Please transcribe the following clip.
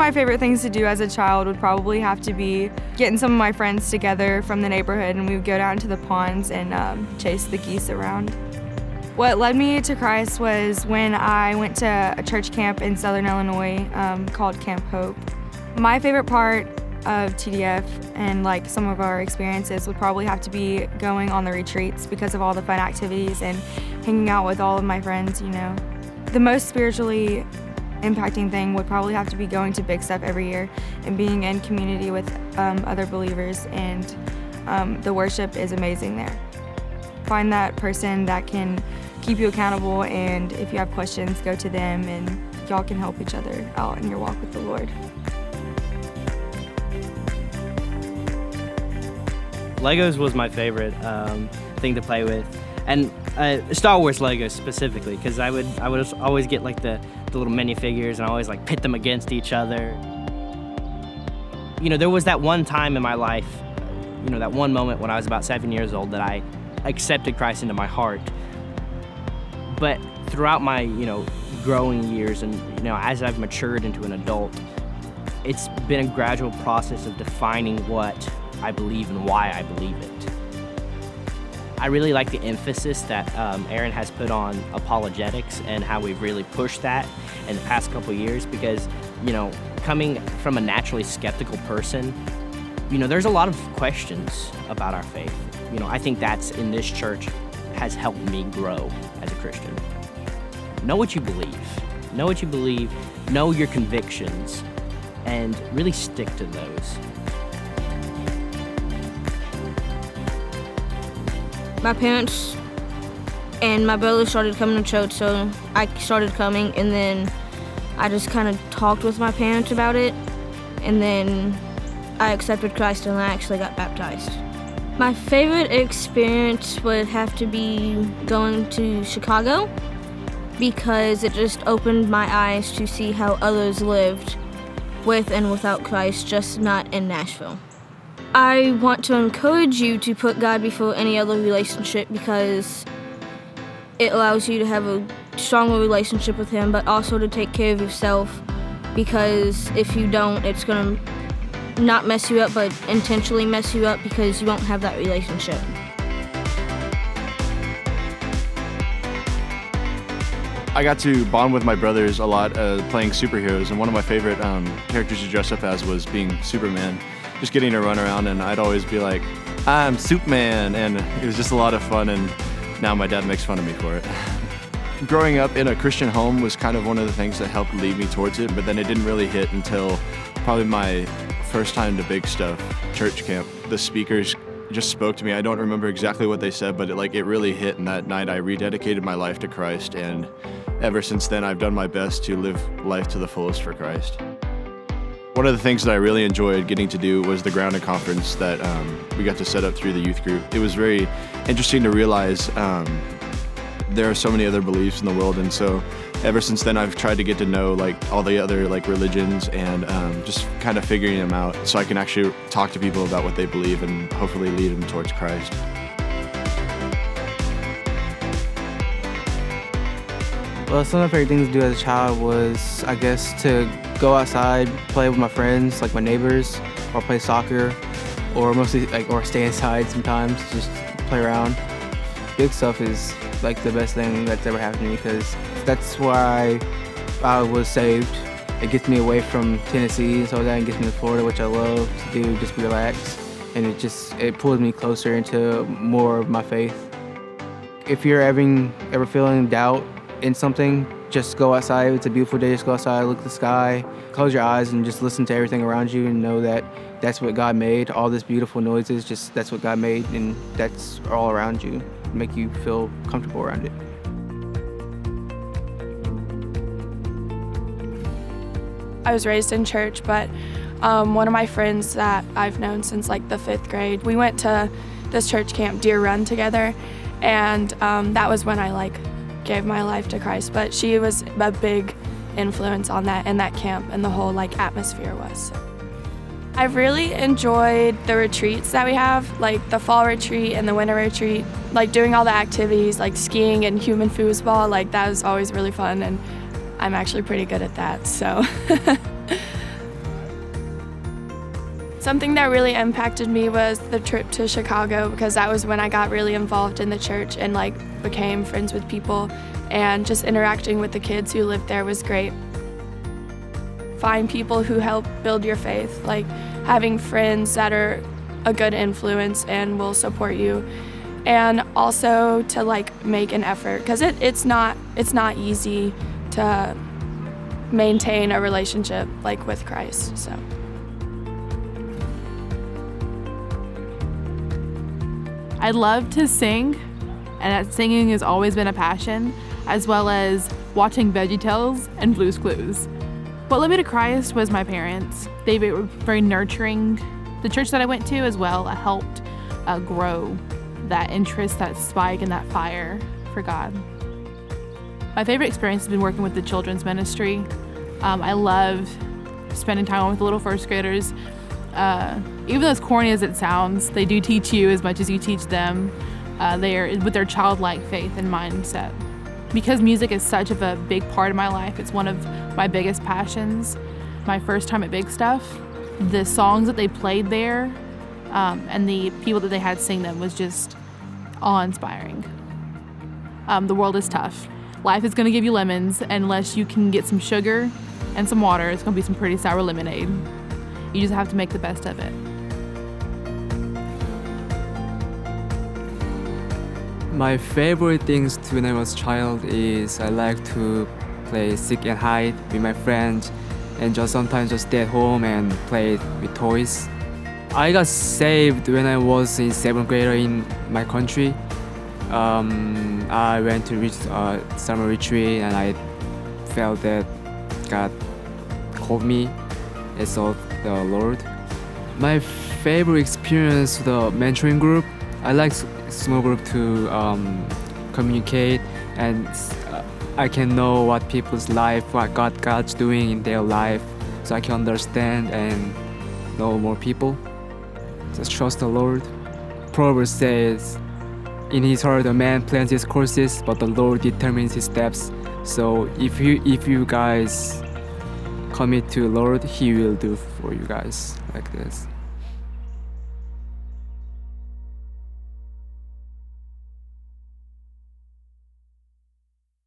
my favorite things to do as a child would probably have to be getting some of my friends together from the neighborhood, and we would go down to the ponds and chase the geese around. What led me to Christ was when I went to a church camp in Southern Illinois called Camp Hope. My favorite part of TDF and like some of our experiences would probably have to be going on the retreats because of all the fun activities and hanging out with all of my friends, you know. The most spiritually impacting thing would probably have to be going to Big Stuff every year and being in community with other believers, and the worship is amazing there. Find that person that can keep you accountable, and if you have questions, go to them, and y'all can help each other out in your walk with the Lord. Legos was my favorite thing to play with, and Star Wars Legos specifically, because I would always get like the little minifigures and always like pit them against each other. You know, there was that one time in my life, you know, that one moment when I was about 7 years old that I accepted Christ into my heart. But throughout my, you know, growing years and, you know, as I've matured into an adult, it's been a gradual process of defining what I believe and why I believe it. I really like the emphasis that Aaron has put on apologetics and how we've really pushed that in the past couple years, because, you know, coming from a naturally skeptical person, you know, there's a lot of questions about our faith. You know, I think that's in this church has helped me grow as a Christian. Know what you believe. Know what you believe. Know your convictions, and really stick to those. My parents and my brother started coming to church, so I started coming, and then I just kind of talked with my parents about it, and then I accepted Christ and I actually got baptized. My favorite experience would have to be going to Chicago, because it just opened my eyes to see how others lived with and without Christ, just not in Nashville. I want to encourage you to put God before any other relationship, because it allows you to have a stronger relationship with Him, but also to take care of yourself, because if you don't, it's going to not mess you up, but intentionally mess you up, because you won't have that relationship. I got to bond with my brothers a lot playing superheroes, and one of my favorite characters to dress up as was being Superman. Just getting to run around, and I'd always be like, I'm Superman, and it was just a lot of fun, and now my dad makes fun of me for it. Growing up in a Christian home was kind of one of the things that helped lead me towards it, but then it didn't really hit until probably my first time to Big Stuff church camp. The speakers just spoke to me. I don't remember exactly what they said, but it really hit, and that night I rededicated my life to Christ, and ever since then I've done my best to live life to the fullest for Christ. One of the things that I really enjoyed getting to do was the grounding conference that we got to set up through the youth group. It was very interesting to realize there are so many other beliefs in the world, and so ever since then I've tried to get to know like all the other like religions, and just kind of figuring them out so I can actually talk to people about what they believe and hopefully lead them towards Christ. Well, some of my favorite things to do as a child was, I guess, to go outside, play with my friends, like my neighbors, or play soccer, or mostly or stay inside sometimes, just play around. Big Stuff is like the best thing that's ever happened to me, because that's where I was saved. It gets me away from Tennessee, so that gets me to Florida, which I love to do, just relax, and it pulls me closer into more of my faith. If you're ever feeling doubt in something, just go outside. It's a beautiful day. Just go outside, look at the sky, close your eyes, and just listen to everything around you, and know that that's what God made. All this beautiful noises, just that's what God made, and that's all around you. Make you feel comfortable around it. I was raised in church, but one of my friends that I've known since like the 5th grade, we went to this church camp, Deer Run, together, and that was when I gave my life to Christ. But she was a big influence on that, and that camp and the whole atmosphere was. I've really enjoyed the retreats that we have, like the fall retreat and the winter retreat, doing all the activities like skiing and human foosball. That was always really fun, and I'm actually pretty good at that, so. Something that really impacted me was the trip to Chicago, because that was when I got really involved in the church and like became friends with people, and just interacting with the kids who lived there was great. Find people who help build your faith, like having friends that are a good influence and will support you, and also to like make an effort, because it's not easy to maintain a relationship like with Christ. So I love to sing, and that singing has always been a passion, as well as watching VeggieTales and Blue's Clues. What led me to Christ was my parents. They were very nurturing. The church that I went to as well helped grow that interest, that spike, and that fire for God. My favorite experience has been working with the children's ministry. I love spending time with the little first graders. Even though as corny as it sounds, they do teach you as much as you teach them. They are with their childlike faith and mindset. Because music is such of a big part of my life, it's one of my biggest passions. My first time at Big Stuff, the songs that they played there and the people that they had sing them was just awe-inspiring. The world is tough. Life is gonna give you lemons, and unless you can get some sugar and some water, it's gonna be some pretty sour lemonade. You just have to make the best of it. My favorite things to when I was a child is I like to play seek and hide with my friends, and just sometimes just stay at home and play with toys. I got saved when I was in 7th grade in my country. I went to summer retreat, and I felt that God called me as of the Lord. My favorite experience, the mentoring group. I like small group to communicate, and I can know what people's life, what God's doing in their life, so I can understand and know more people. Just trust the Lord. Proverbs says, in his heart a man plans his courses, but the Lord determines his steps. So if you guys commit to the Lord, he will do for you guys like this.